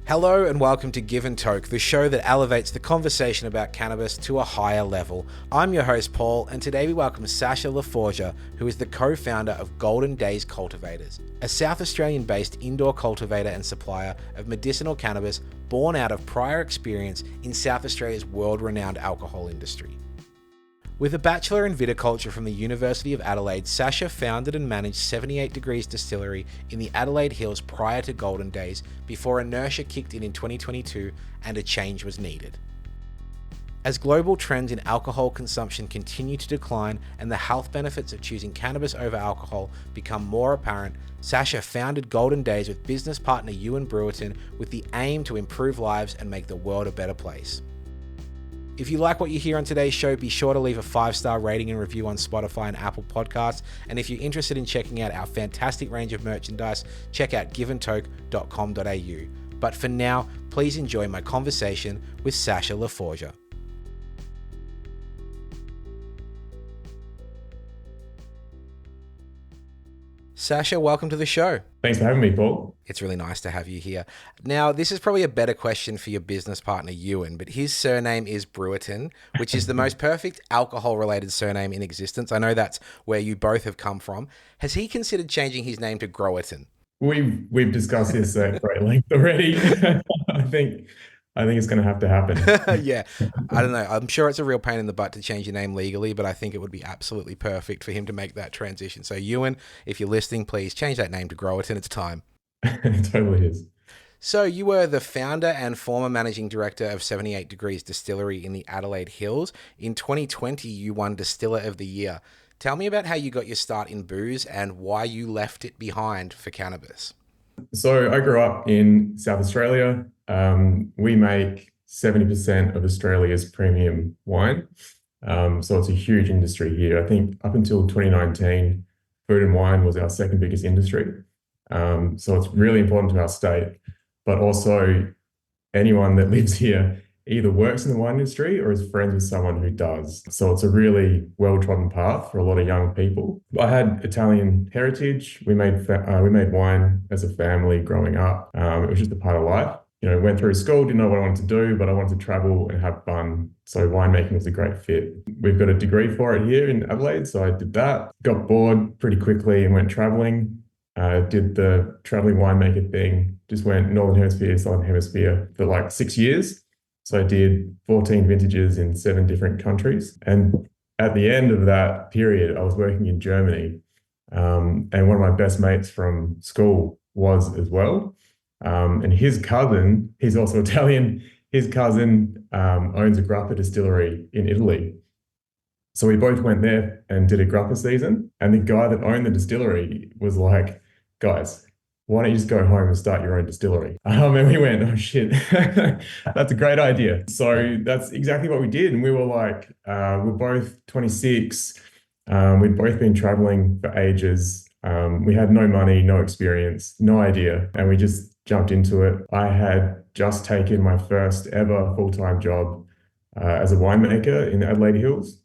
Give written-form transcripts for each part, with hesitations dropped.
Hello and welcome to Give and Toke, the show that elevates the conversation about cannabis to a higher level. I'm your host Paul, and today we welcome Sacha La Forgia, who is the co-founder of Golden Days Cultivators, a South Australian-based indoor cultivator and supplier of medicinal cannabis born out of prior experience in South Australia's world-renowned alcohol industry. With a Bachelor in Viticulture from the University of Adelaide, Sacha founded and managed 78 Degrees Distillery in the Adelaide Hills prior to Golden Days, before inertia kicked in 2022 and a change was needed. As global trends in alcohol consumption continue to decline and the health benefits of choosing cannabis over alcohol become more apparent, Sacha founded Golden Days with business partner Ewan Brewerton with the aim to improve lives and make the world a better place. If you like what you hear on today's show, be sure to leave a 5-star rating and review on Spotify and Apple Podcasts. And if you're interested in checking out our fantastic range of merchandise, check out giveandtoke.com.au. But for now, please enjoy my conversation with Sacha La Forgia. Sacha, welcome to the show. Thanks for having me, Paul. It's really nice to have you here. Now, this is probably a better question for your business partner, Ewan, but his surname is Brewerton, which is the most perfect alcohol-related surname in existence. I know that's where you both have come from. Has he considered changing his name to Growerton? We've discussed this at great length already. I think it's going to have to happen. Yeah, I don't know. I'm sure it's a real pain in the butt to change your name legally, but I think it would be absolutely perfect for him to make that transition. So Ewan, if you're listening, please change that name to Growerton. It's time. It totally is. So you were the founder and former managing director of 78 Degrees Distillery in the Adelaide Hills. In 2020, you won Distiller of the Year. Tell me about how you got your start in booze and why you left it behind for cannabis. So I grew up in South Australia. We make 70% of Australia's premium wine. So it's a huge industry here. I think up until 2019, food and wine was our second biggest industry. So it's really important to our state, but also anyone that lives here either works in the wine industry or is friends with someone who does. So it's a really well-trodden path for a lot of young people. I had Italian heritage. We made wine as a family growing up. It was just a part of life. Went through school, didn't know what I wanted to do, but I wanted to travel and have fun. So winemaking was a great fit. We've got a degree for it here in Adelaide. So I did that, got bored pretty quickly and went traveling. Did the traveling winemaker thing, just went Northern Hemisphere, Southern Hemisphere for like 6 years. So I did 14 vintages in 7 different countries. And at the end of that period, I was working in Germany. And one of my best mates from school was as well. And his cousin, he's also Italian, his cousin owns a grappa distillery in Italy. So we both went there and did a grappa season. And the guy that owned the distillery was like, guys, why don't you just go home and start your own distillery? And we went, oh shit, that's a great idea. So that's exactly what we did. And we were like, we're both 26. We'd both been traveling for ages. We had no money, no experience, no idea. And we just jumped into it. I had just taken my first ever full-time job as a winemaker in the Adelaide Hills.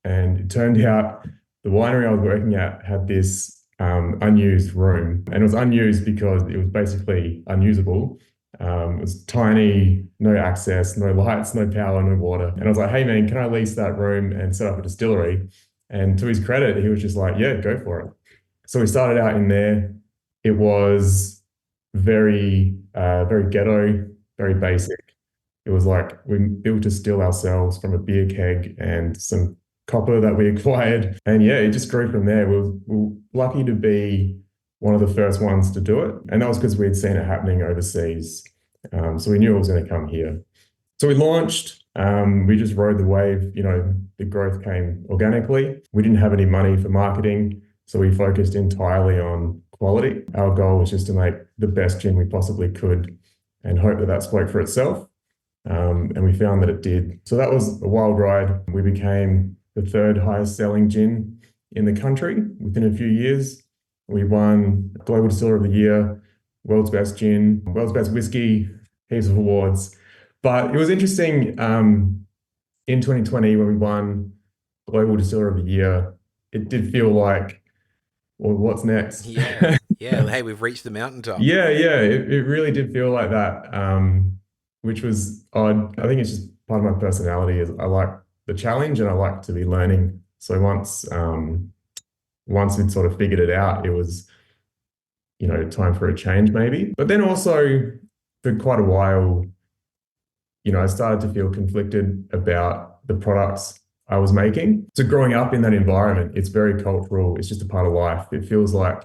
And it turned out the winery I was working at had this unused room, and it was unused because it was basically unusable. It was tiny, no access, no lights, no power, no water. And I was like, hey man, can I lease that room and set up a distillery? And to his credit, he was just like, yeah, go for it. So we started out in there. It was very ghetto, very basic. It was like we built a still ourselves from a beer keg and some copper that we acquired. And yeah, it just grew from there. We were lucky to be one of the first ones to do it. And that was because we'd seen it happening overseas. So we knew it was going to come here. So we launched, we just rode the wave. The growth came organically. We didn't have any money for marketing. So we focused entirely on quality. Our goal was just to make the best gin we possibly could and hope that spoke for itself. And we found that it did. So that was a wild ride. We became the 3rd highest selling gin in the country within a few years. We won Global Distiller of the Year, World's Best Gin, World's Best Whiskey, heaps of awards. But it was interesting in 2020 when we won Global Distiller of the Year, it did feel like well, what's next? Yeah. Yeah. Hey, we've reached the mountaintop. Yeah, it really did feel like that, which was odd. I think it's just part of my personality is I like the challenge and I like to be learning. So once we'd sort of figured it out, it was, time for a change maybe. But then also for quite a while, I started to feel conflicted about the products I was making. So growing up in that environment, it's very cultural. It's just a part of life. It feels like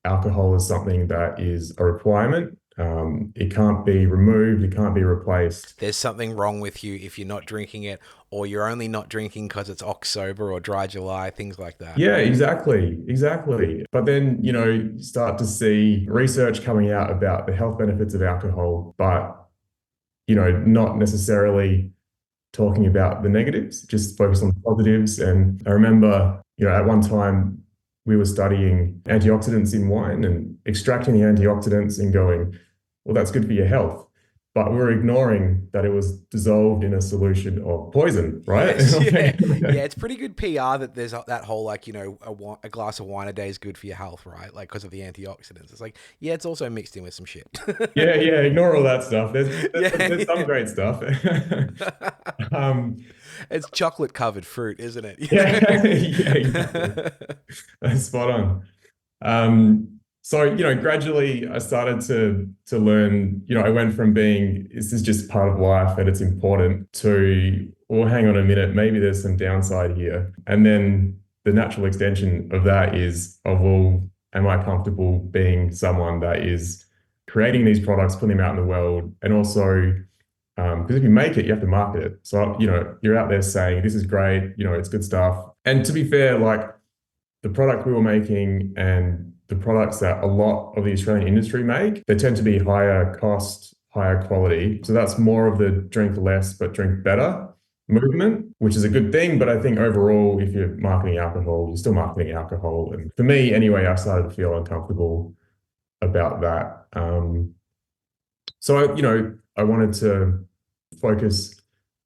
alcohol is something that is a requirement. It can't be removed. It can't be replaced. There's something wrong with you if you're not drinking it, or you're only not drinking because it's October or Dry July, things like that. Yeah, exactly. But then, you start to see research coming out about the health benefits of alcohol, but, not necessarily talking about the negatives, just focus on the positives. And I remember, at one time we were studying antioxidants in wine and extracting the antioxidants and going, well, that's good for your health. But we were ignoring that it was dissolved in a solution of poison, right? Yes, yeah, yeah. It's pretty good PR that there's that whole like a glass of wine a day is good for your health, right? Like because of the antioxidants. It's like yeah, it's also mixed in with some shit. Yeah, ignore all that stuff. There's some Yeah, great stuff. Um, it's chocolate covered fruit, isn't it? yeah, exactly. That's spot on. So, gradually I started to learn, I went from being, this is just part of life and it's important to, well, hang on a minute, maybe there's some downside here. And then the natural extension of that is, oh, well, am I comfortable being someone that is creating these products, putting them out in the world, and also because if you make it, you have to market it. So, you're out there saying, this is great, it's good stuff. And to be fair, like the product we were making and the products that a lot of the Australian industry make, they tend to be higher cost, higher quality. So that's more of the drink less, but drink better movement, which is a good thing. But I think overall, if you're marketing alcohol, you're still marketing alcohol. And for me, anyway, I started to feel uncomfortable about that. So, I wanted to focus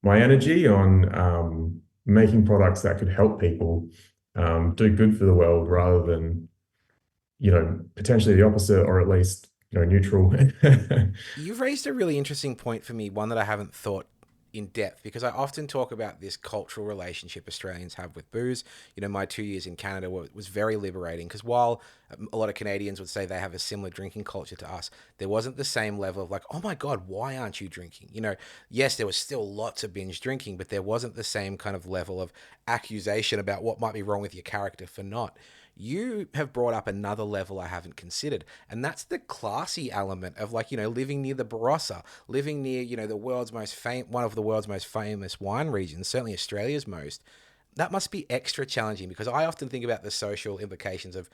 my energy on making products that could help people do good for the world rather than, potentially the opposite or at least, neutral. You've raised a really interesting point for me, one that I haven't thought in depth because I often talk about this cultural relationship Australians have with booze. My 2 years in Canada was very liberating because while a lot of Canadians would say they have a similar drinking culture to us, there wasn't the same level of like, oh my God, why aren't you drinking? Yes, there was still lots of binge drinking, but there wasn't the same kind of level of accusation about what might be wrong with your character for not. You have brought up another level I haven't considered, and that's the classy element of like, living near the Barossa, living near, the one of the world's most famous wine regions, certainly Australia's most. That must be extra challenging because I often think about the social implications of,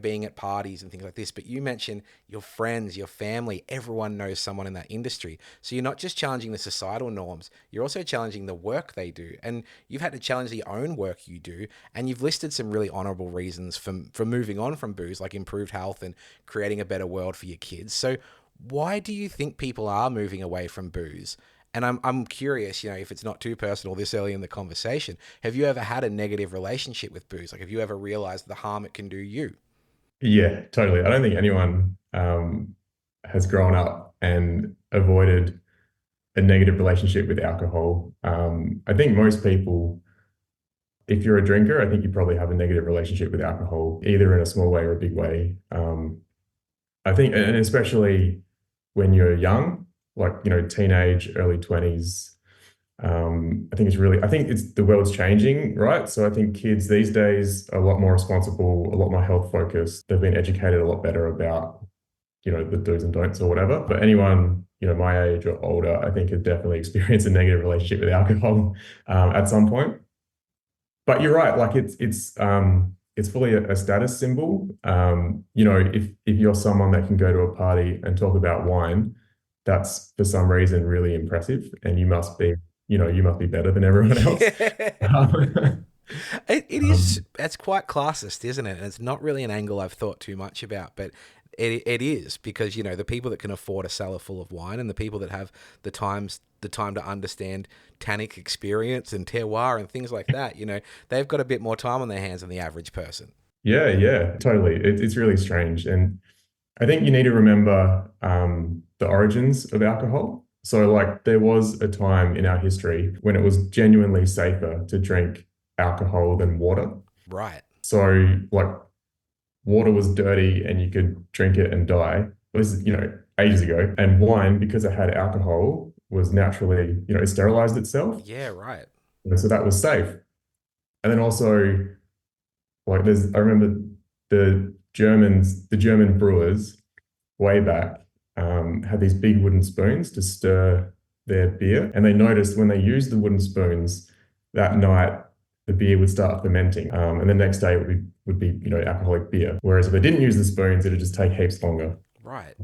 being at parties and things like this. But you mentioned your friends, your family, everyone knows someone in that industry. So you're not just challenging the societal norms, you're also challenging the work they do. And you've had to challenge the own work you do. And you've listed some really honorable reasons for moving on from booze, like improved health and creating a better world for your kids. So why do you think people are moving away from booze? And I'm curious, if it's not too personal this early in the conversation, have you ever had a negative relationship with booze? Like, have you ever realized the harm it can do you? Yeah, totally. I don't think anyone has grown up and avoided a negative relationship with alcohol. I think most people, if you're a drinker, I think you probably have a negative relationship with alcohol, either in a small way or a big way. I think, and especially when you're young, like, teenage, early 20s, I think it's the world's changing, right? So I think kids these days are a lot more responsible, a lot more health focused. They've been educated a lot better about, the do's and don'ts or whatever. But anyone, my age or older, I think could definitely experience a negative relationship with alcohol at some point. But you're right, like it's fully a status symbol. If you're someone that can go to a party and talk about wine, that's for some reason really impressive, and you must be better than everyone else. Yeah. Um, It is, um, that's quite classist, isn't it? And it's not really an angle I've thought too much about, but it is because, the people that can afford a cellar full of wine and the people that have the time to understand tannic experience and terroir and things like that, they've got a bit more time on their hands than the average person. Yeah, totally. It's really strange. And I think you need to remember the origins of alcohol. So, like, there was a time in our history when it was genuinely safer to drink alcohol than water. Right. So, like, water was dirty and you could drink it and die. This is, ages ago. And wine, because it had alcohol, was naturally, it sterilized itself. Yeah, right. And so that was safe. And then also, like, I remember the German brewers way back had these big wooden spoons to stir their beer. And they noticed when they used the wooden spoons that night, the beer would start fermenting. And the next day it would be alcoholic beer. Whereas if they didn't use the spoons, it would just take heaps longer. Right.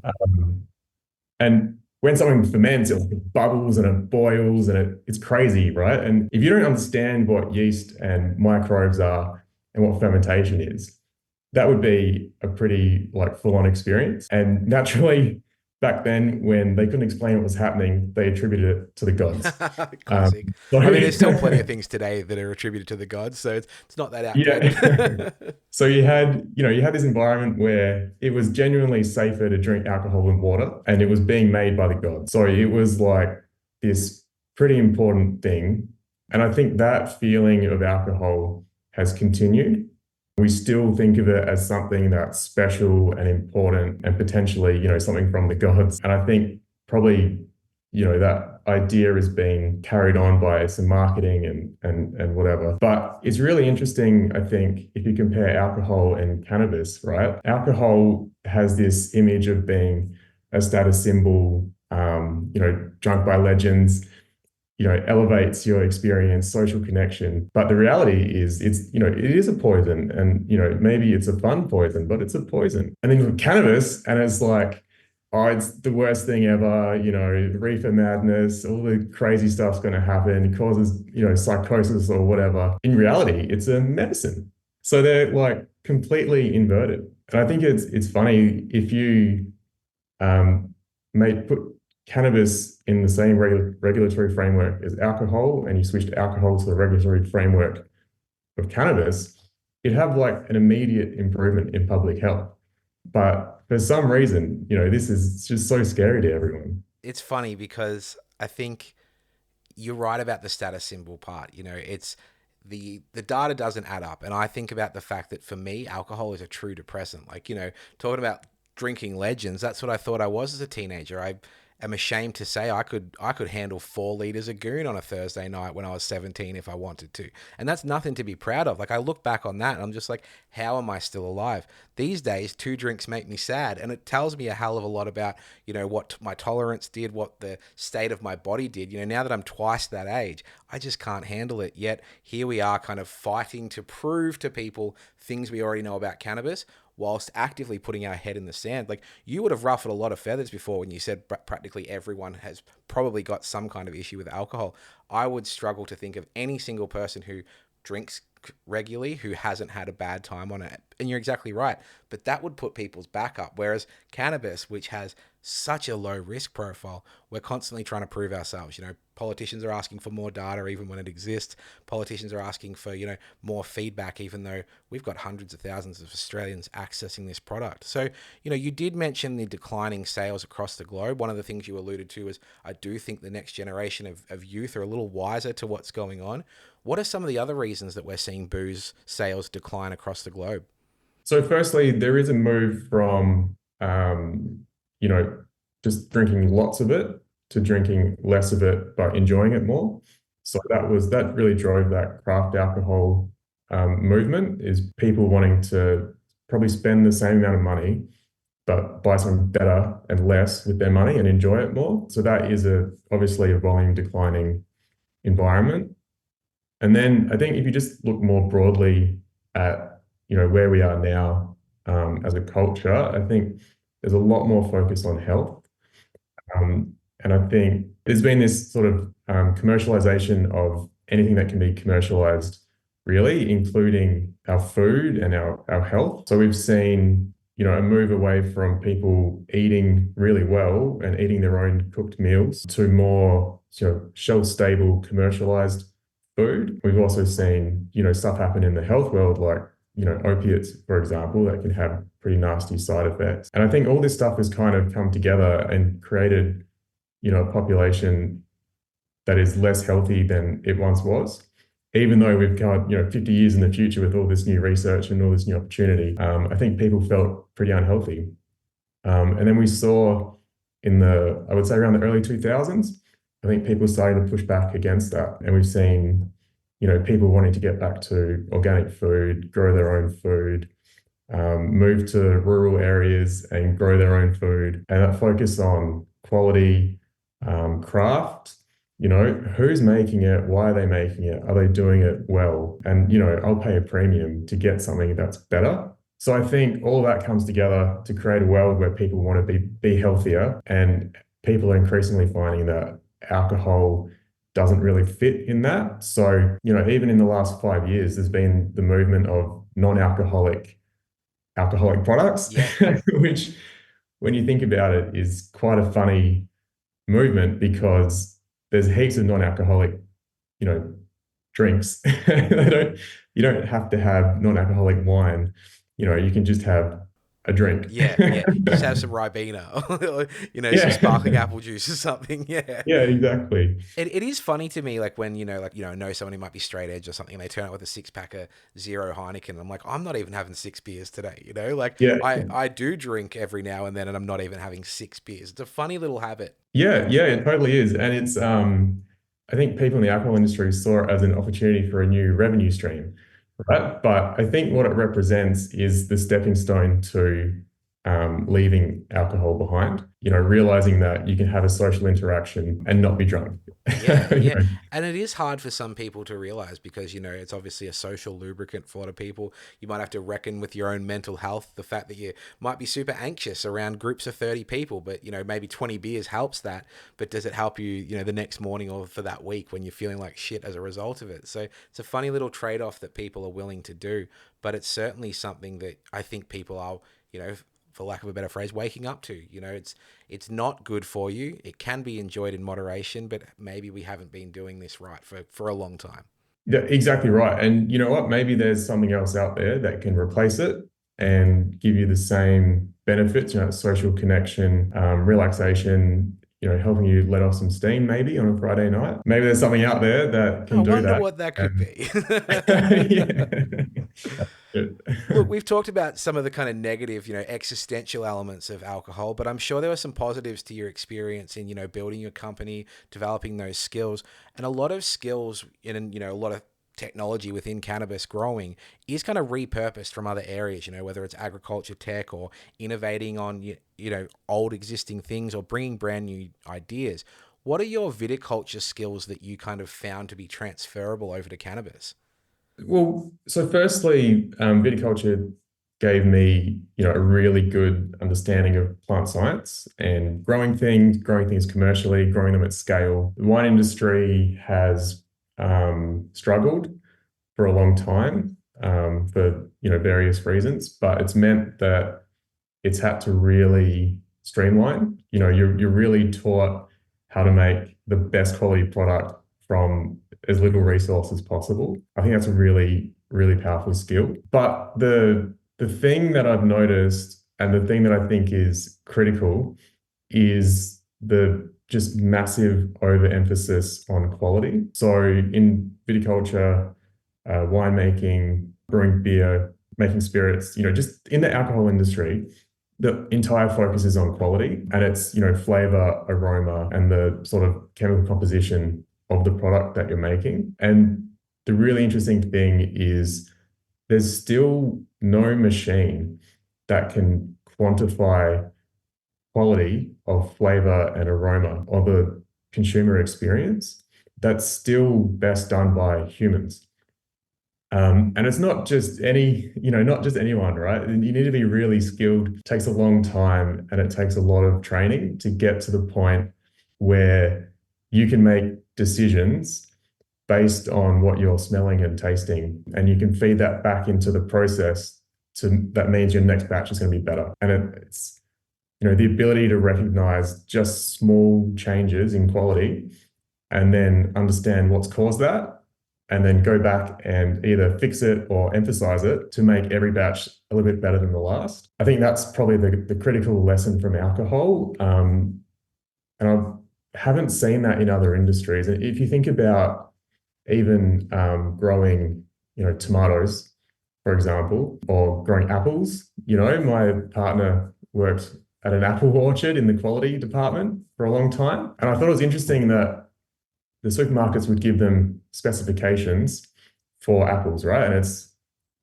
And when something ferments, it bubbles and it boils and it's crazy, right? And if you don't understand what yeast and microbes are and what fermentation is, that would be a pretty like full-on experience. And naturally, back then, when they couldn't explain what was happening, they attributed it to the gods. Classic. So I mean, there's still plenty of things today that are attributed to the gods, so it's not that yeah. outdated. So you had this environment where it was genuinely safer to drink alcohol than water, and it was being made by the gods. So it was like this pretty important thing. And I think that feeling of alcohol has continued. We still think of it as something that's special and important and potentially, something from the gods. And I think probably, that idea is being carried on by some marketing and whatever. But it's really interesting, I think, if you compare alcohol and cannabis, right? Alcohol has this image of being a status symbol, drunk by legends, elevates your experience, social connection. But the reality is it is a poison and, maybe it's a fun poison, but it's a poison. And then with cannabis, and it's like, oh, it's the worst thing ever, reefer madness, all the crazy stuff's going to happen. It causes, psychosis or whatever. In reality, it's a medicine. So they're like completely inverted. And I think it's funny if you put cannabis in the same regulatory framework as alcohol and you switch to alcohol to the regulatory framework of cannabis, you'd have like an immediate improvement in public health. But for some reason, this is just so scary to everyone. It's funny because I think you're right about the status symbol part. It's the data doesn't add up, and I think about the fact that for me, alcohol is a true depressant. Like talking about drinking legends, that's what I thought I was as a teenager. I am ashamed to say I could handle 4 liters of goon on a Thursday night when I was 17 if I wanted to. And that's nothing to be proud of. Like I look back on that and I'm just like, how am I still alive? These days, 2 drinks make me sad. And it tells me a hell of a lot about, what my tolerance did, what the state of my body did. Now that I'm twice that age, I just can't handle it. Yet here we are kind of fighting to prove to people things we already know about cannabis, whilst actively putting our head in the sand. Like you would have ruffled a lot of feathers before when you said practically everyone has probably got some kind of issue with alcohol. I would struggle to think of any single person who drinks regularly who hasn't had a bad time on it. And you're exactly right. But that would put people's back up. Whereas cannabis, which has such a low risk profile, we're constantly trying to prove ourselves. Politicians are asking for more data even when it exists. Politicians are asking for, more feedback, even though we've got hundreds of thousands of Australians accessing this product. So, you did mention the declining sales across the globe. One of the things you alluded to is I do think the next generation of youth are a little wiser to what's going on. What are some of the other reasons that we're seeing booze sales decline across the globe? So firstly, there is a move from, just drinking lots of it to drinking less of it, but enjoying it more. So that really drove that craft alcohol movement, is people wanting to probably spend the same amount of money, but buy something better and less with their money and enjoy it more. So that is obviously a volume declining environment. And then I think if you just look more broadly at where we are now as a culture, I think there's a lot more focus on health. And I think there's been this sort of commercialization of anything that can be commercialized, really, including our food and our health. So we've seen, a move away from people eating really well and eating their own cooked meals to more, shelf-stable, commercialized food. We've also seen, stuff happen in the health world, like opiates, for example, that can have pretty nasty side effects. And I think all this stuff has kind of come together and created, a population that is less healthy than it once was. Even though we've got, 50 years in the future with all this new research and all this new opportunity, I think people felt pretty unhealthy. And then we saw I would say around the early 2000s, I think people started to push back against that. And we've seen, people wanting to get back to organic food, grow their own food, move to rural areas and grow their own food. And that focus on quality, craft, who's making it? Why are they making it? Are they doing it well? And, I'll pay a premium to get something that's better. So I think all that comes together to create a world where people want to be healthier, and people are increasingly finding that alcohol doesn't really fit in that. So, even in the last 5 years, there's been the movement of non-alcoholic products, Yeah. which, when you think about it, is quite a funny movement because there's heaps of non-alcoholic, drinks. You don't have to have non-alcoholic wine. You can just have a drink. Yeah. Just have some Ribena or, some sparkling Yeah. apple juice or something. Yeah. Yeah, exactly. It is funny to me, like when, know someone who might be straight edge or something, and they turn out with a six pack of zero Heineken. I'm like, I'm not even having 6 beers today, Like Yeah. I do drink every now and then, and I'm not even having 6 beers. It's a funny little habit. Yeah, it totally is. And it's I think people in the alcohol industry saw it as an opportunity for a new revenue stream, right? But I think what it represents is the stepping stone to leaving alcohol behind, realizing that you can have a social interaction and not be drunk. Yeah, You yeah. know? And it is hard for some people to realize because, it's obviously a social lubricant for a lot of people. You might have to reckon with your own mental health, the fact that you might be super anxious around groups of 30 people, but, maybe 20 beers helps that. But does it help you, the next morning or for that week when you're feeling like shit as a result of it? So it's a funny little trade off that people are willing to do. But it's certainly something that I think people are, for lack of a better phrase, waking up to. It's not good for you. It can be enjoyed in moderation, but maybe we haven't been doing this right for a long time. Yeah, exactly right. And you know what? Maybe there's something else out there that can replace it and give you the same benefits, social connection, relaxation, helping you let off some steam maybe on a Friday night. Maybe there's something out there that I can do wonder that. what that could be. Yeah. Look, we've talked about some of the kind of negative, existential elements of alcohol, but I'm sure there were some positives to your experience in, building your company, developing those skills, and a lot of skills in, a lot of technology within cannabis growing is kind of repurposed from other areas, whether it's agriculture tech or innovating on, old existing things or bringing brand new ideas. What are your viticulture skills that you kind of found to be transferable over to cannabis? Well, so firstly, viticulture gave me, a really good understanding of plant science and growing things commercially, growing them at scale. The wine industry has struggled for a long time for various reasons, but it's meant that it's had to really streamline. You're really taught how to make the best quality product from as little resource as possible. I think that's a really, really powerful skill. But the thing that I've noticed and the thing that I think is critical is the just massive overemphasis on quality. So in viticulture, winemaking, brewing beer, making spirits, just in the alcohol industry, the entire focus is on quality, and it's, flavor, aroma, and the sort of chemical composition of the product that you're making. And the really interesting thing is there's still no machine that can quantify quality of flavor and aroma of a consumer experience. That's still best done by humans. And it's not just not just anyone, right? You need to be really skilled. It takes a long time and it takes a lot of training to get to the point where you can make decisions based on what you're smelling and tasting, and you can feed that back into the process that means your next batch is going to be better. And it's the ability to recognize just small changes in quality and then understand what's caused that and then go back and either fix it or emphasize it to make every batch a little bit better than the last. I think that's probably the critical lesson from alcohol. And I haven't seen that in other industries. And if you think about even growing, tomatoes, for example, or growing apples, my partner worked at an apple orchard in the quality department for a long time. And I thought it was interesting that the supermarkets would give them specifications for apples, right? And it's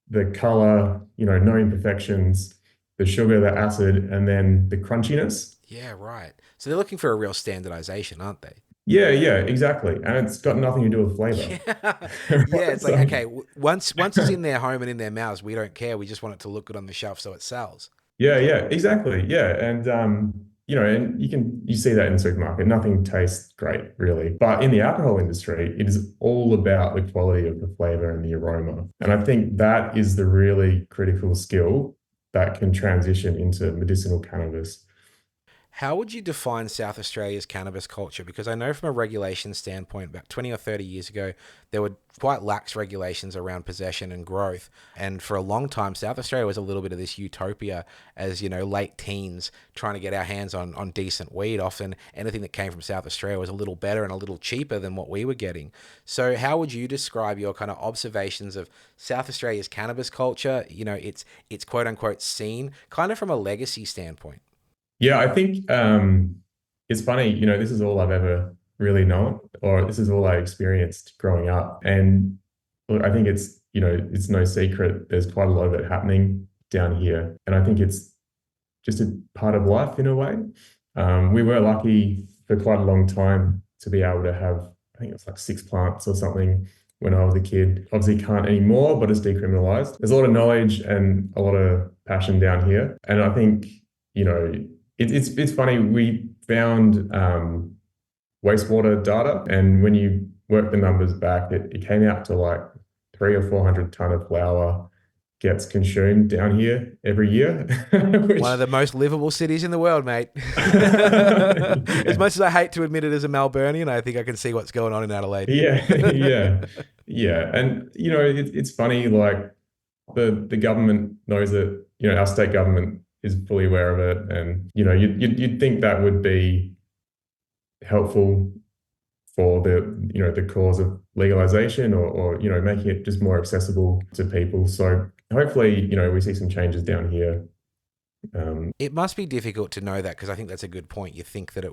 the color, no imperfections, the sugar, the acid, and then the crunchiness. Yeah, right. So they're looking for a real standardization, aren't they? Yeah, exactly. And it's got nothing to do with flavor. Yeah, yeah. Right? It's like So, okay, once it's in their home and in their mouths, we don't care. We just want it to look good on the shelf so it sells. yeah, exactly. Yeah. And and you see that in the supermarket. Nothing tastes great, really. But in the alcohol industry, it is all about the quality of the flavor and the aroma. And I think that is the really critical skill that can transition into medicinal cannabis. How would you define South Australia's cannabis culture? Because I know from a regulation standpoint, about 20 or 30 years ago, there were quite lax regulations around possession and growth. And for a long time, South Australia was a little bit of this utopia as, late teens trying to get our hands on decent weed. Often anything that came from South Australia was a little better and a little cheaper than what we were getting. So how would you describe your kind of observations of South Australia's cannabis culture, its quote unquote scene, kind of from a legacy standpoint? Yeah, I think it's funny, this is all I've ever really known, or this is all I experienced growing up. And look, I think it's no secret there's quite a lot of it happening down here. And I think it's just a part of life in a way. We were lucky for quite a long time to be able to have, I think it was like 6 plants or something when I was a kid. Obviously can't anymore, but it's decriminalized. There's a lot of knowledge and a lot of passion down here. And I think, it's funny, we found wastewater data, and when you work the numbers back, it came out to like 300 or 400 ton of flour gets consumed down here every year. One of the most livable cities in the world, mate. As Yeah. much as I hate to admit it as a Melburnian, I think I can see what's going on in Adelaide. Yeah. And it's funny, like the government knows it, our state government is fully aware of it. And, you'd think that would be helpful for the cause of legalization or making it just more accessible to people. So hopefully, we see some changes down here. It must be difficult to know that because I think that's a good point. You think that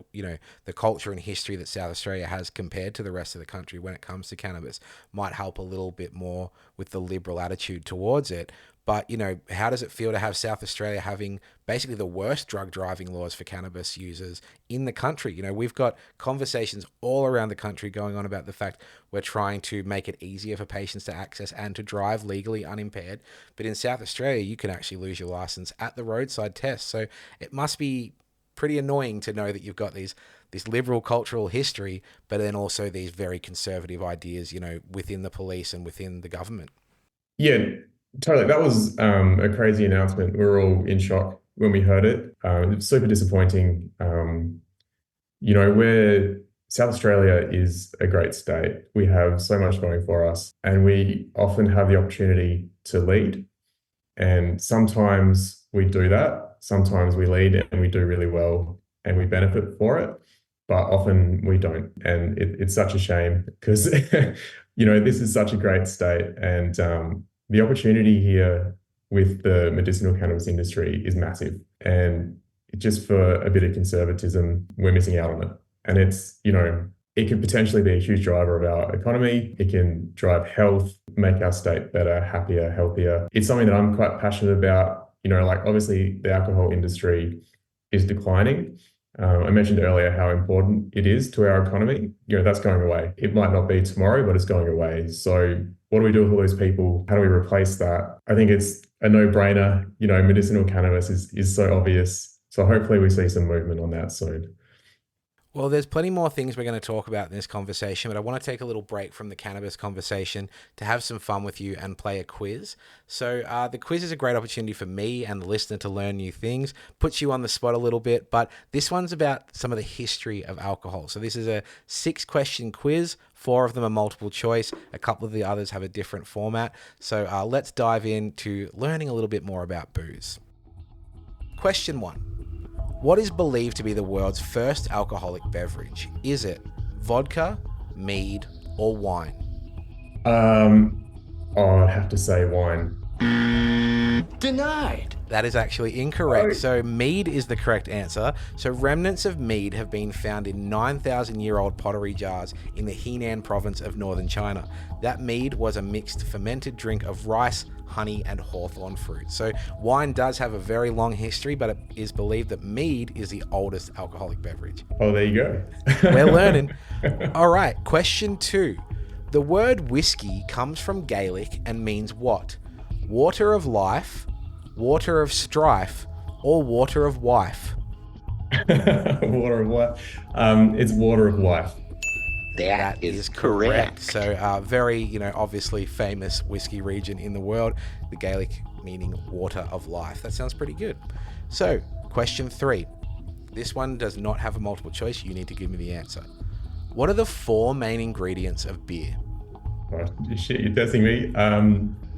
the culture and history that South Australia has compared to the rest of the country when it comes to cannabis might help a little bit more with the liberal attitude towards it. But, how does it feel to have South Australia having basically the worst drug driving laws for cannabis users in the country? We've got conversations all around the country going on about the fact we're trying to make it easier for patients to access and to drive legally unimpaired. But in South Australia, you can actually lose your license at the roadside test. So it must be pretty annoying to know that you've got this liberal cultural history, but then also these very conservative ideas, within the police and within the government. Yeah, totally. That was a crazy announcement. We were all in shock when we heard it. It was super disappointing. Where South Australia is a great state. We have so much going for us, and we often have the opportunity to lead. And sometimes we do that. Sometimes we lead and we do really well and we benefit for it, but often we don't. And it's such a shame because, this is such a great state. And the opportunity here with the medicinal cannabis industry is massive. And just for a bit of conservatism, we're missing out on it. And it could potentially be a huge driver of our economy. It can drive health, make our state better, happier, healthier. It's something that I'm quite passionate about. Obviously the alcohol industry is declining. I mentioned earlier how important it is to our economy. That's going away. It might not be tomorrow, but it's going away. So what do we do with all those people? How do we replace that? I think it's a no-brainer. Medicinal cannabis is so obvious. So hopefully we see some movement on that soon. Well, there's plenty more things we're going to talk about in this conversation, but I want to take a little break from the cannabis conversation to have some fun with you and play a quiz. So the quiz is a great opportunity for me and the listener to learn new things, puts you on the spot a little bit, but this one's about some of the history of alcohol. So this is a 6-question quiz. 4 of them are multiple choice. A couple of the others have a different format. So let's dive into learning a little bit more about booze. Question 1. What is believed to be the world's first alcoholic beverage? Is it vodka, mead, or wine? I'd have to say wine. Denied. That is actually incorrect. Oh. So mead is the correct answer. So remnants of mead have been found in 9,000-year-old pottery jars in the Henan province of northern China. That mead was a mixed fermented drink of rice, honey, and hawthorn fruit. So wine does have a very long history, but it is believed that mead is the oldest alcoholic beverage. Oh, there you go. We're learning. All right, question 2. The word whiskey comes from Gaelic and means what? Water of life, water of strife, or water of wife? Water of life. It's water of life. That is correct. So very, obviously famous whiskey region in the world, the Gaelic meaning water of life. That sounds pretty good. So question 3. This one does not have a multiple choice. You need to give me the answer. What are the 4 main ingredients of beer? Oh, shit, you're testing me.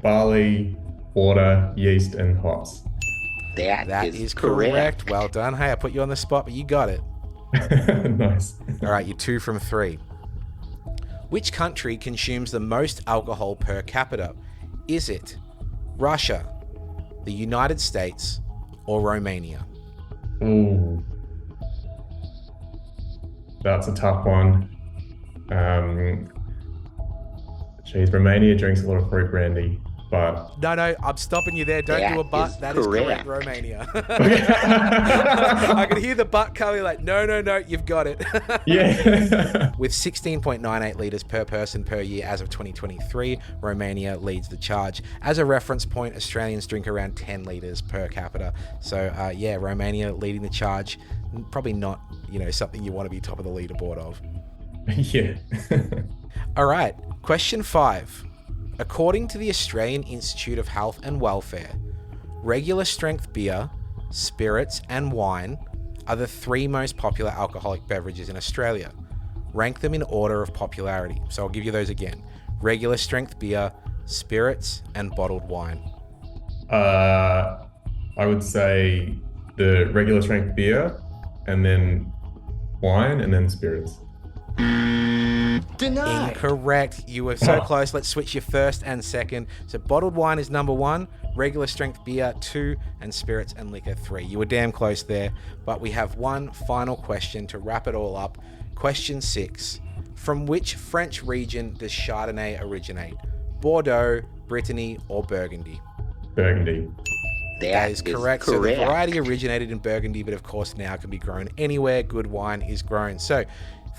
Barley, water, yeast, and hops. That is correct. Well done. Hey, I put you on the spot, but you got it. Nice. All right, you're 2 from 3. Which country consumes the most alcohol per capita? Is it Russia, the United States, or Romania? Ooh. That's a tough one. Romania drinks a lot of fruit brandy, but... No, I'm stopping you there. Don't do a but. That is correct, Romania. I could hear the but coming like, no, you've got it. Yeah. With 16.98 litres per person per year as of 2023, Romania leads the charge. As a reference point, Australians drink around 10 litres per capita. So, Romania leading the charge. Probably not, something you want to be top of the leaderboard of. Yeah. All right. Question 5. According to the Australian Institute of Health and Welfare, regular strength beer, spirits, and wine are the 3 most popular alcoholic beverages in Australia. Rank them in order of popularity. So I'll give you those again. Regular strength beer, spirits, and bottled wine. I would say the regular strength beer, and then wine, and then spirits. Denied. Incorrect. You were so close. Let's switch your first and second. So bottled wine is number 1, regular strength beer 2, and spirits and liquor 3. You were damn close there, but we have one final question to wrap it all up. Question 6. From which French region does Chardonnay originate? Bordeaux, Brittany, or Burgundy? Burgundy. That is correct. So the variety originated in Burgundy, but of course now can be grown anywhere good wine is grown. So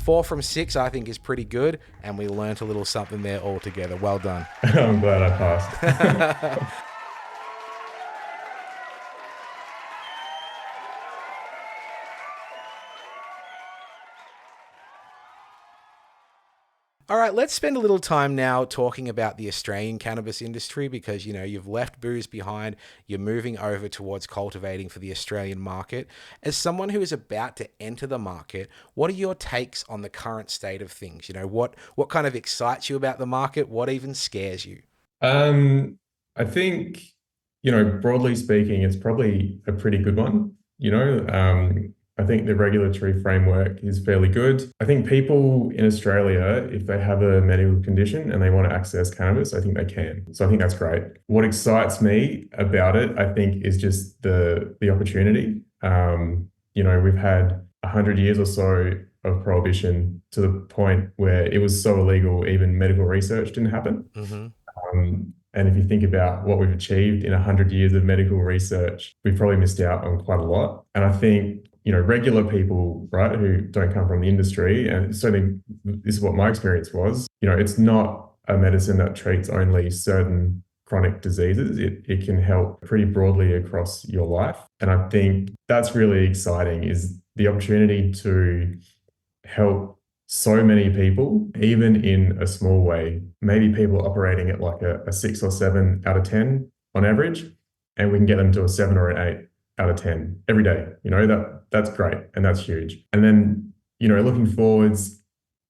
4 from 6, I think, is pretty good, and we learnt a little something there all together. Well done. I'm glad I passed. All right, let's spend a little time now talking about the Australian cannabis industry because, you've left booze behind. You're moving over towards cultivating for the Australian market. As someone who is about to enter the market, what are your takes on the current state of things? What kind of excites you about the market? What even scares you? I think, broadly speaking, it's probably a pretty good one. I think the regulatory framework is fairly good. I think people in Australia, if they have a medical condition and they want to access cannabis, I think they can. So I think that's great. What excites me about it, I think, is just the opportunity. We've had 100 years or so of prohibition to the point where it was so illegal, even medical research didn't happen. Mm-hmm. And if you think about what we've achieved in 100 years of medical research, we've probably missed out on quite a lot. And I think regular people, right, who don't come from the industry, and certainly this is what my experience was, it's not a medicine that treats only certain chronic diseases. It can help pretty broadly across your life. And I think that's really exciting, is the opportunity to help so many people, even in a small way. Maybe people operating at like a 6 or 7 out of 10 on average, and we can get them to a 7 or an 8 out of 10 every day. That's great and that's huge. And then, looking forwards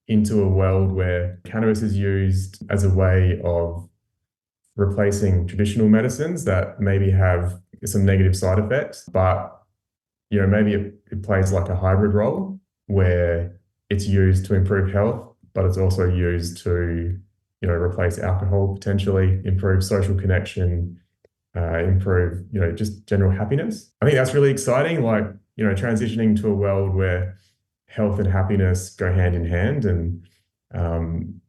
into a world where cannabis is used as a way of replacing traditional medicines that maybe have some negative side effects, but maybe it plays like a hybrid role where it's used to improve health, but it's also used to, replace alcohol potentially, improve social connection, improve, just general happiness. I think that's really exciting, like, transitioning to a world where health and happiness go hand in hand. And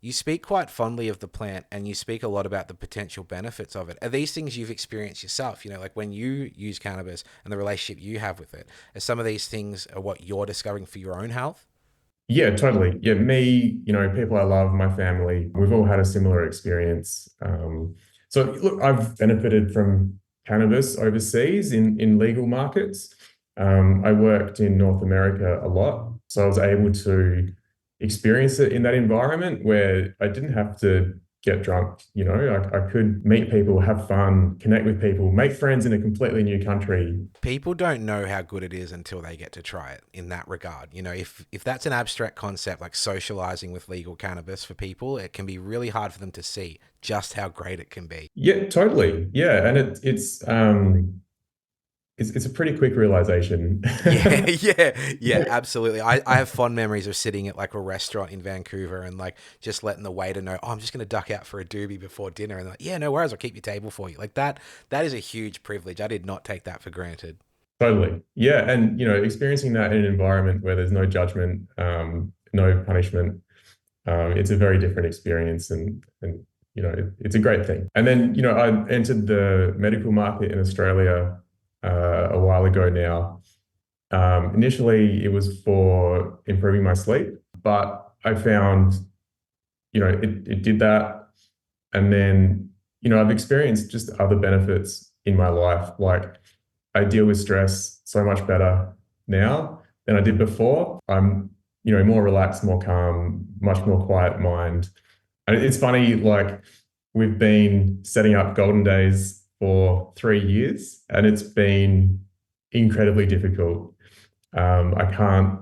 You speak quite fondly of the plant and you speak a lot about the potential benefits of it. Are these things you've experienced yourself? Like when you use cannabis and the relationship you have with it, are some of these things are what you're discovering for your own health? yeah, totally. Yeah, me, people I love, my family, we've all had a similar experience. So look, I've benefited from cannabis overseas in legal markets. I worked in North America a lot, so I was able to experience it in that environment where I didn't have to get drunk. I could meet people, have fun, connect with people, make friends in a completely new country. People don't know how good it is until they get to try it in that regard. If that's an abstract concept like socializing with legal cannabis for people, it can be really hard for them to see just how great it can be. Yeah, totally. Yeah, and it's a pretty quick realization. Yeah, yeah, absolutely. I have fond memories of sitting at like a restaurant in Vancouver and like just letting the waiter know, oh, I'm just going to duck out for a doobie before dinner. And they're like, yeah, no worries, I'll keep your table for you. Like that is a huge privilege. I did not take that for granted. Totally. Yeah. And, experiencing that in an environment where there's no judgment, no punishment, it's a very different experience and it's a great thing. And then, I entered the medical market in Australia a while ago now. Initially, it was for improving my sleep, but I found, it did that. And then, I've experienced just other benefits in my life. Like I deal with stress so much better now than I did before. I'm, more relaxed, more calm, much more quiet mind. And it's funny, like we've been setting up Golden Days for 3 years and it's been incredibly difficult. I can't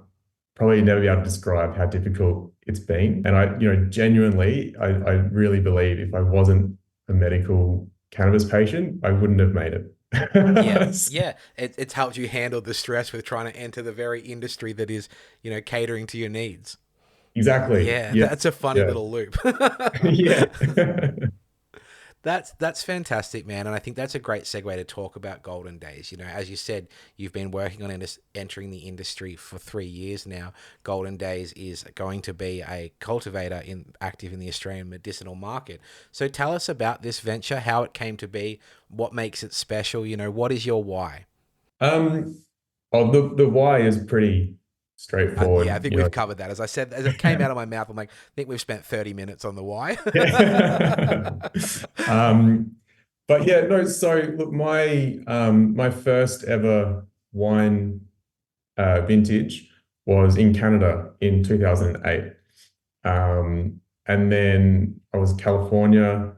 probably never be able to describe how difficult it's been. And I, genuinely, I really believe if I wasn't a medical cannabis patient, I wouldn't have made it. Yeah, yeah. It's helped you handle the stress with trying to enter the very industry that is, catering to your needs. Exactly. Yeah, Yeah. that's a funny Yeah. little loop. Yeah. That's fantastic, man, and I think that's a great segue to talk about Golden Days. As you said, you've been working on entering the industry for 3 years now. Golden Days is going to be a cultivator active in the Australian medicinal market. So tell us about this venture, how it came to be, what makes it special. What is your why? Um, the why is pretty Yeah, I straightforward, think we've covered that. As I said, as it came out of my mouth, I'm like, I think we've spent 30 minutes on the why. Yeah. Um, but yeah, no, so look, my first ever wine vintage was in Canada in 2008. And then I was in California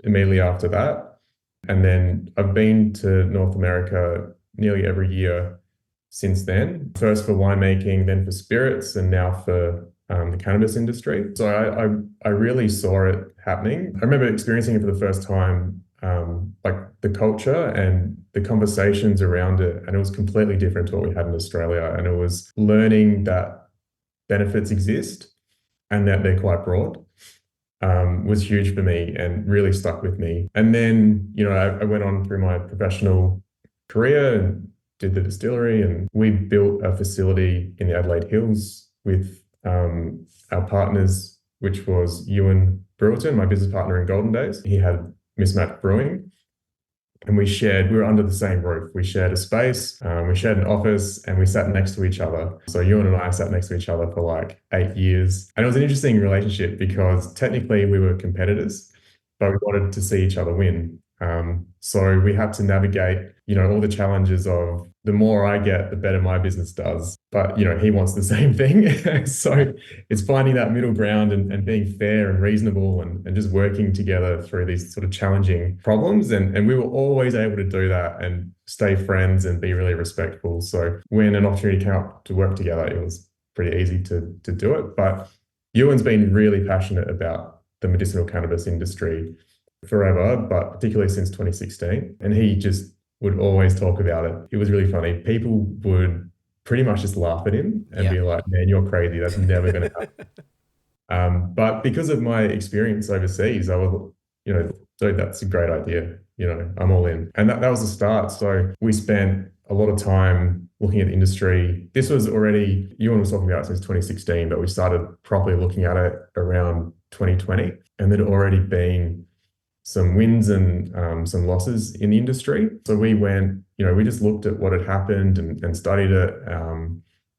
immediately after that. And then I've been to North America nearly every year since then. First for winemaking, then for spirits, and now for the cannabis industry. So I really saw it happening. I remember experiencing it for the first time, like the culture and the conversations around it, and it was completely different to what we had in Australia. And it was learning that benefits exist and that they're quite broad. Was huge for me and really stuck with me. And then, I went on through my professional career and did the distillery, and we built a facility in the Adelaide Hills with our partners, which was Ewan Brewerton, my business partner in Golden Days. He had Mismatch Brewing, and we were under the same roof. We shared a space, we shared an office, and we sat next to each other. So Ewan and I sat next to each other for like 8 years. And it was an interesting relationship because technically we were competitors, but we wanted to see each other win. So we had to navigate, all the challenges of the more I get, the better my business does. But, he wants the same thing. So it's finding that middle ground and being fair and reasonable and just working together through these sort of challenging problems. And we were always able to do that and stay friends and be really respectful. So when an opportunity came up to work together, it was pretty easy to do it. But Ewan's been really passionate about the medicinal cannabis industry forever, but particularly since 2016. And he just would always talk about it. It was really funny. People would pretty much just laugh at him and be like, man, you're crazy. That's never going to happen. But because of my experience overseas, I was, dude, that's a great idea. I'm all in. And that was the start. So we spent a lot of time looking at the industry. This was already, Ewan was talking about it since 2016, but we started properly looking at it around 2020. And there'd already been some wins and some losses in the industry. So we went, we just looked at what had happened and studied it.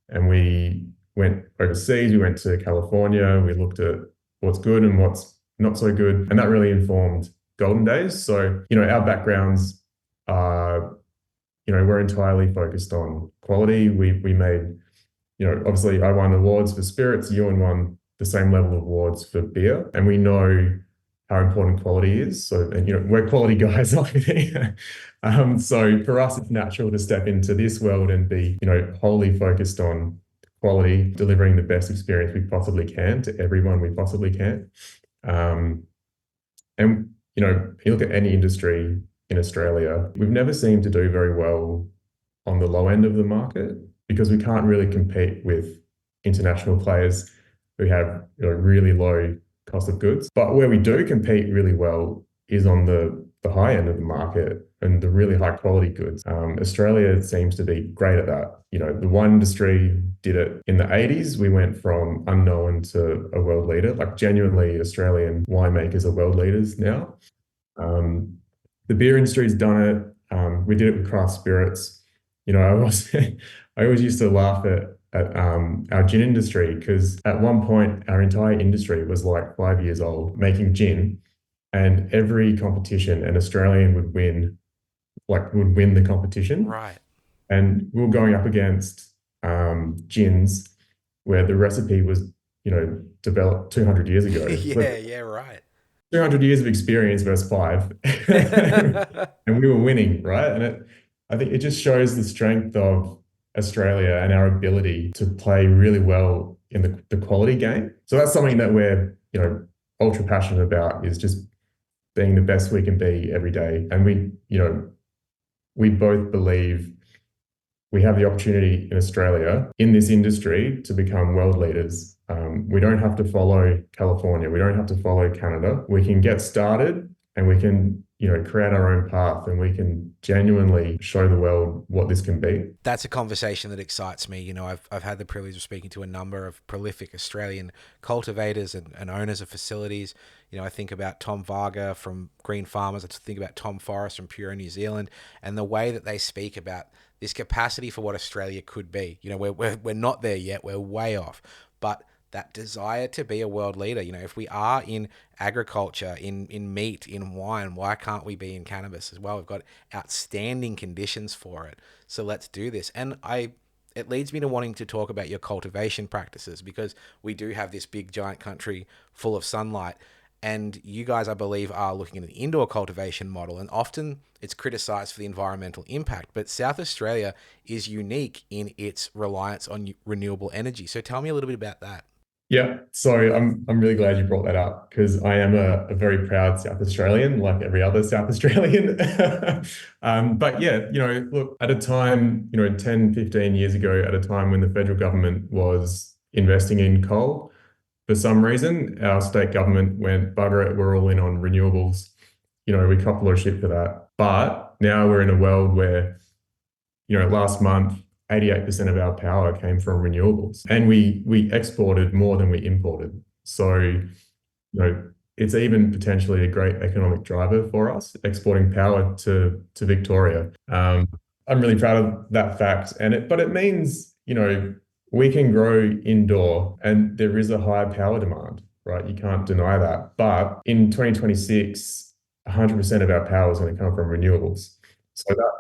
And we went overseas, we went to California, we looked at what's good and what's not so good. And that really informed Golden Days. So, our backgrounds are, we're entirely focused on quality. We made, obviously I won awards for spirits, Ewan won the same level of awards for beer. And we know how important quality is. So, and we're quality guys, like so for us, it's natural to step into this world and be, wholly focused on quality, delivering the best experience we possibly can to everyone we possibly can. And, you look at any industry in Australia, we've never seemed to do very well on the low end of the market because we can't really compete with international players who have really low cost of goods. But where we do compete really well is on the high end of the market and the really high quality goods. Australia seems to be great at that. The wine industry did it in the 80s. We went from unknown to a world leader. Like genuinely Australian winemakers are world leaders now. The beer industry's done it. We did it with craft spirits. I always used to laugh at our gin industry because at one point our entire industry was like 5 years old making gin, and every competition an Australian would win the competition. Right. And we were going up against gins where the recipe was developed 200 years ago. Yeah, right. 200 years of experience versus 5 and we were winning, right? And I think it just shows the strength of Australia and our ability to play really well in the quality game. So that's something that we're, ultra passionate about, is just being the best we can be every day. And we both believe we have the opportunity in Australia in this industry to become world leaders. We don't have to follow California. We don't have to follow Canada. We can get started and we can, create our own path, and we can genuinely show the world what this can be. That's a conversation that excites me. I've had the privilege of speaking to a number of prolific Australian cultivators and owners of facilities. I think about Tom Varga from Green Farmers. I think about Tom Forrest from Pure New Zealand, and the way that they speak about this capacity for what Australia could be. We're not there yet. We're way off, but that desire to be a world leader. If we are in agriculture, in meat, in wine, why can't we be in cannabis as well? We've got outstanding conditions for it. So let's do this. And it leads me to wanting to talk about your cultivation practices, because we do have this big giant country full of sunlight. And you guys, I believe, are looking at an indoor cultivation model, and often it's criticized for the environmental impact. But South Australia is unique in its reliance on renewable energy. So tell me a little bit about that. Yeah, so I'm really glad you brought that up, because I am a very proud South Australian, like every other South Australian. But yeah, look, at a time, 10, 15 years ago, at a time when the federal government was investing in coal, for some reason, our state government went, bugger it, we're all in on renewables. We copped a lot of shit for that. But now we're in a world where, last month, 88% of our power came from renewables, and we exported more than we imported. So, it's even potentially a great economic driver for us, exporting power to Victoria. I'm really proud of that fact, but it means, we can grow indoor, and there is a high power demand, right? You can't deny that. But in 2026, 100% of our power is going to come from renewables. So that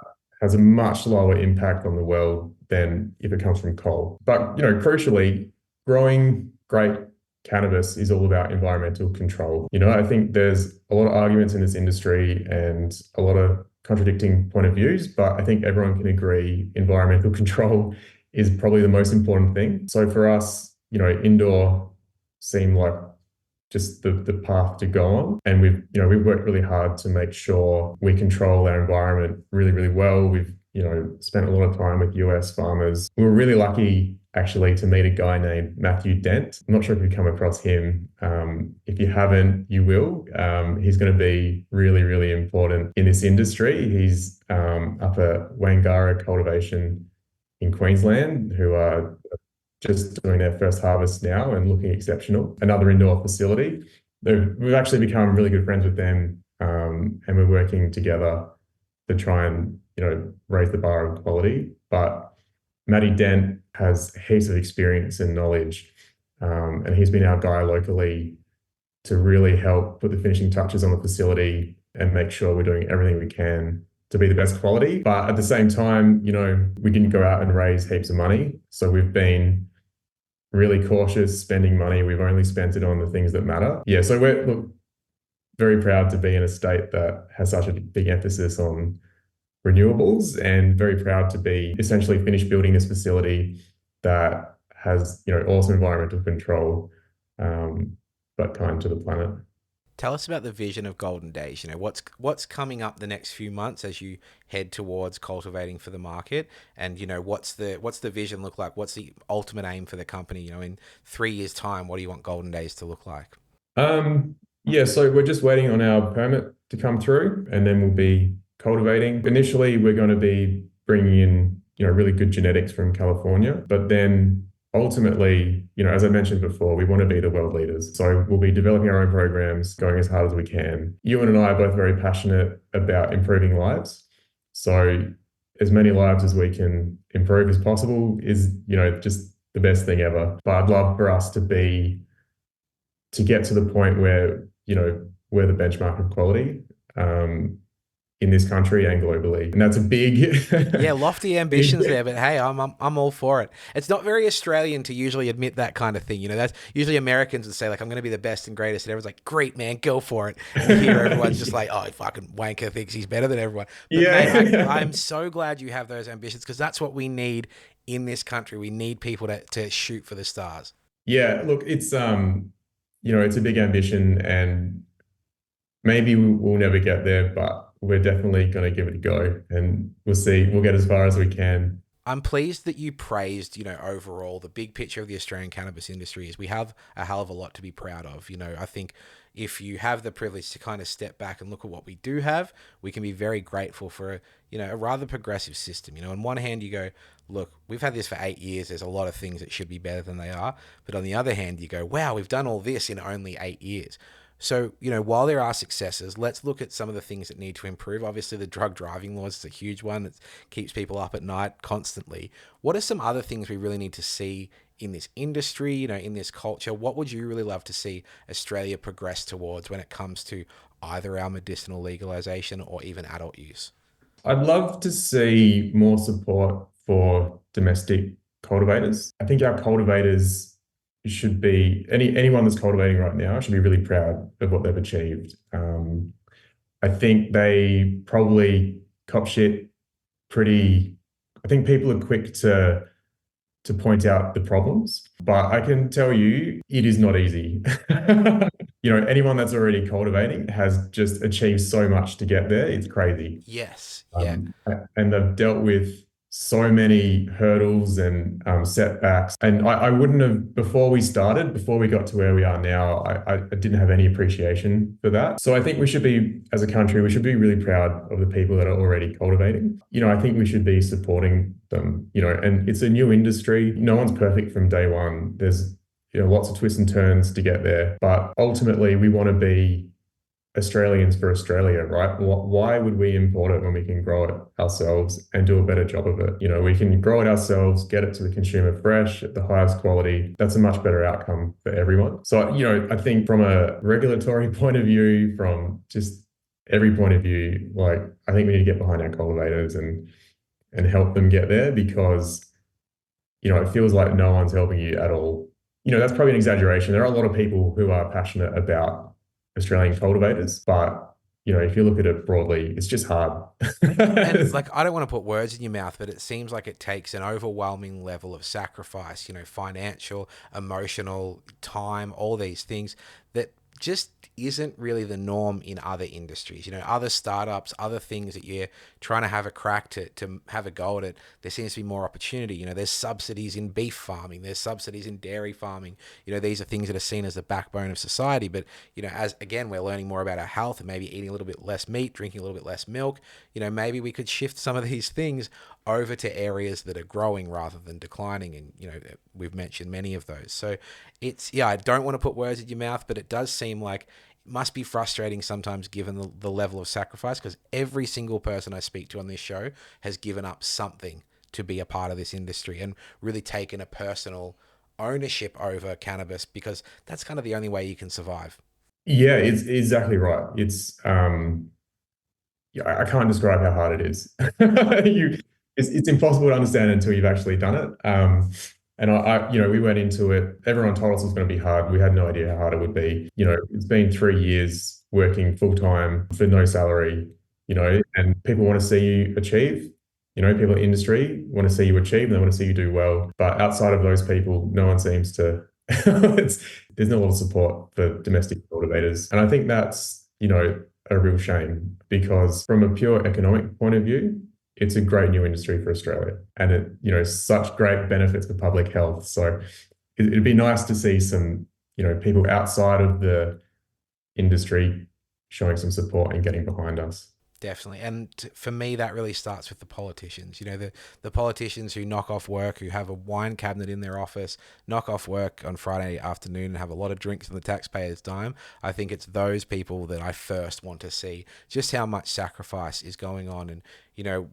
has a much lower impact on the world than if it comes from coal. But, crucially, growing great cannabis is all about environmental control. I think there's a lot of arguments in this industry and a lot of contradicting point of views, but I think everyone can agree environmental control is probably the most important thing. So for us, indoor seemed like just the path to go on. And we've worked really hard to make sure we control our environment really, really well. We've, spent a lot of time with US farmers. We were really lucky actually to meet a guy named Matthew Dent. I'm not sure if you've come across him. If you haven't, you will. He's going to be really, really important in this industry. He's up at Wangara Cultivation in Queensland, who are just doing their first harvest now and looking exceptional. Another indoor facility. We've actually become really good friends with them, and we're working together to try and raise the bar of quality. But Matty Dent has heaps of experience and knowledge, and he's been our guy locally to really help put the finishing touches on the facility and make sure we're doing everything we can to be the best quality. But at the same time, we didn't go out and raise heaps of money. So we've been really cautious spending money. We've only spent it on the things that matter. Yeah, so we're very proud to be in a state that has such a big emphasis on renewables, and very proud to be essentially finished building this facility that has, awesome environmental control, but kind to the planet. Tell us about the vision of Golden Days. What's coming up the next few months as you head towards cultivating for the market, and what's the vision look like? What's the ultimate aim for the company? In 3 years' time, what do you want Golden Days to look like? Yeah, so we're just waiting on our permit to come through, and then we'll be cultivating. Initially, we're going to be bringing in, really good genetics from California, but then ultimately, as I mentioned before, we want to be the world leaders. So we'll be developing our own programs, going as hard as we can. Ewan and I are both very passionate about improving lives. So as many lives as we can improve as possible is, just the best thing ever. But I'd love for us to get to the point where, we're the benchmark of quality. In this country and globally, and that's a big lofty ambitions there, but hey, I'm all for it. It's not very Australian to usually admit that kind of thing. That's usually Americans would say, like, I'm going to be the best and greatest, and everyone's like, great, man, go for it. And here everyone's just like, oh, fucking wanker thinks he's better than everyone. But mate, I'm so glad you have those ambitions, because that's what we need in this country. We need people to shoot for the stars. Yeah, look, it's it's a big ambition, and maybe we'll never get there, but we're definitely going to give it a go, and we'll see. We'll get as far as we can. I'm pleased that you praised, overall, the big picture of the Australian cannabis industry is we have a hell of a lot to be proud of. I think if you have the privilege to kind of step back and look at what we do have, we can be very grateful for, a rather progressive system. On one hand, you go, look, we've had this for 8 years. There's a lot of things that should be better than they are. But on the other hand, you go, wow, we've done all this in only 8 years. So, while there are successes, let's look at some of the things that need to improve. Obviously, the drug driving laws is a huge one that keeps people up at night constantly. What are some other things we really need to see in this industry, in this culture? What would you really love to see Australia progress towards when it comes to either our medicinal legalization or even adult use? I'd love to see more support for domestic cultivators. I think our cultivators should be, anyone that's cultivating right now should be really proud of what they've achieved. I think they probably cop shit I think people are quick to point out the problems, but I can tell you it is not easy. Anyone that's already cultivating has just achieved so much to get there. It's crazy. Yes. Yeah. And they've dealt with so many hurdles and setbacks. And I wouldn't have, before we got to where we are now, I didn't have any appreciation for that. So I think we should be, as a country, we should be really proud of the people that are already cultivating. I think we should be supporting them, and it's a new industry. No one's perfect from day one. There's, lots of twists and turns to get there. But ultimately, we want to be Australians for Australia, right? Why would we import it when we can grow it ourselves and do a better job of it? We can grow it ourselves, get it to the consumer fresh at the highest quality. That's a much better outcome for everyone. So, I think from a regulatory point of view, from just every point of view, like I think we need to get behind our cultivators and help them get there because, it feels like no one's helping you at all. That's probably an exaggeration. There are a lot of people who are passionate about Australian cultivators, but if you look at it broadly, it's just hard. And like, I don't want to put words in your mouth, but it seems like it takes an overwhelming level of sacrifice, financial, emotional, time, all these things that just isn't really the norm in other industries. Other startups, other things that you're trying to have a crack to have a go at it, there seems to be more opportunity. There's subsidies in beef farming, there's subsidies in dairy farming. These are things that are seen as the backbone of society. But, as again, we're learning more about our health and maybe eating a little bit less meat, drinking a little bit less milk, maybe we could shift some of these things over to areas that are growing rather than declining. And, we've mentioned many of those. So I don't want to put words in your mouth, but it does seem like it must be frustrating sometimes given the level of sacrifice, because every single person I speak to on this show has given up something to be a part of this industry and really taken a personal ownership over cannabis, because that's kind of the only way you can survive. Yeah, it's exactly right. Yeah, I can't describe how hard it is. It's impossible to understand until you've actually done it. And we went into it. Everyone told us it was going to be hard. We had no idea how hard it would be. It's been 3 years working full time for no salary. And people want to see you achieve. People in industry want to see you achieve, and they want to see you do well. But outside of those people, no one seems to. There's not a lot of support for domestic cultivators, and I think that's a real shame, because from a pure economic point of view, it's a great new industry for Australia, and it such great benefits for public health. So it'd be nice to see some people outside of the industry showing some support and getting behind us. Definitely. And for me, that really starts with the politicians. The politicians who knock off work, who have a wine cabinet in their office, knock off work on Friday afternoon and have a lot of drinks on the taxpayers' dime. I think it's those people that I first want to see just how much sacrifice is going on. And,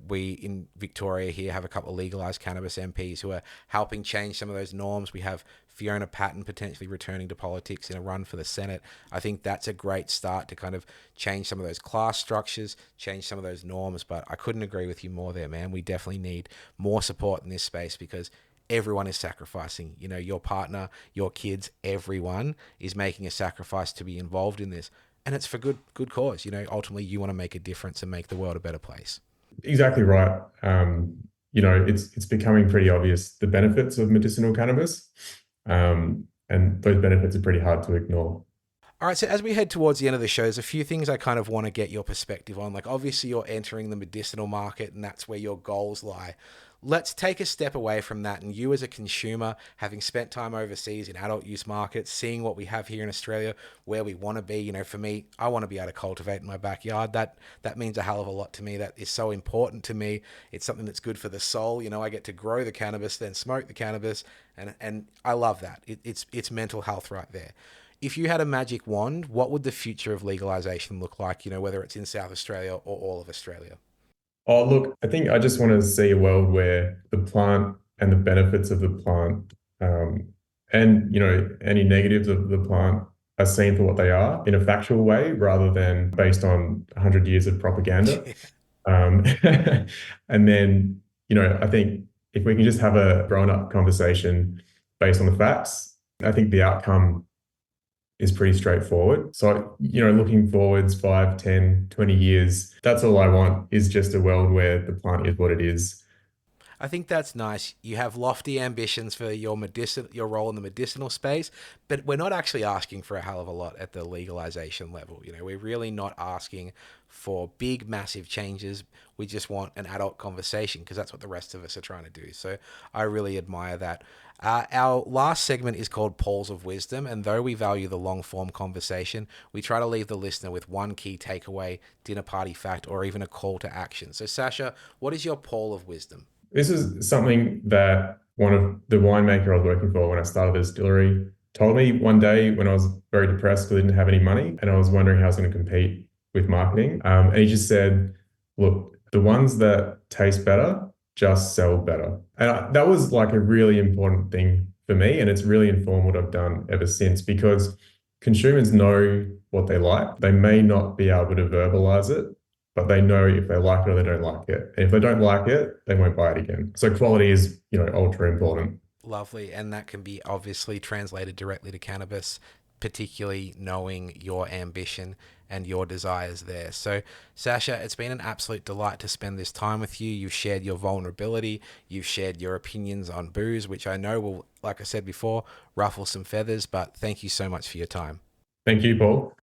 we in Victoria here have a couple of legalized cannabis MPs who are helping change some of those norms. We have Fiona Patten potentially returning to politics in a run for the Senate. I think that's a great start to kind of change some of those class structures, change some of those norms. But I couldn't agree with you more there, man. We definitely need more support in this space, because everyone is sacrificing. Your partner, your kids, everyone is making a sacrifice to be involved in this. And it's for good cause. Ultimately you want to make a difference and make the world a better place. Exactly right. It's becoming pretty obvious the benefits of medicinal cannabis. And those benefits are pretty hard to ignore. All right, so as we head towards the end of the show, there's a few things I kind of want to get your perspective on. Like, obviously, you're entering the medicinal market, and that's where your goals lie. Let's take a step away from that. And you as a consumer, having spent time overseas in adult use markets, seeing what we have here in Australia, where we want to be, for me, I want to be able to cultivate in my backyard. That means a hell of a lot to me. That is so important to me. It's something that's good for the soul. I get to grow the cannabis, then smoke the cannabis. And I love that. It's mental health right there. If you had a magic wand, what would the future of legalization look like, whether it's in South Australia or all of Australia? Oh, look, I think I just want to see a world where the plant and the benefits of the plant, and any negatives of the plant are seen for what they are in a factual way, rather than based on 100 years of propaganda. Um, and then, I think if we can just have a grown-up conversation based on the facts, I think the outcome is pretty straightforward. So, looking forwards 5, 10, 20 years, that's all I want, is just a world where the plant is what it is. I think that's nice. You have lofty ambitions for your role in the medicinal space, but we're not actually asking for a hell of a lot at the legalization level. We're really not asking for big, massive changes. We just want an adult conversation, because that's what the rest of us are trying to do. So I really admire that. Our last segment is called Pauls of Wisdom, and though we value the long-form conversation, we try to leave the listener with one key takeaway, dinner party fact, or even a call to action. So Sacha, what is your Paul of Wisdom? This is something that one of the winemaker I was working for when I started the distillery told me one day when I was very depressed because I didn't have any money and I was wondering how I was going to compete with marketing. And he just said, look, the ones that taste better just sell better. And that was like a really important thing for me. And it's really informed what I've done ever since, because consumers know what they like. They may not be able to verbalize it, but they know if they like it or they don't like it. And if they don't like it, they won't buy it again. So quality is, ultra important. Lovely. And that can be obviously translated directly to cannabis, particularly knowing your ambition and your desires there. So, Sacha, it's been an absolute delight to spend this time with you. You've shared your vulnerability, you've shared your opinions on booze, which I know will, like I said before, ruffle some feathers, but thank you so much for your time. Thank you, Paul.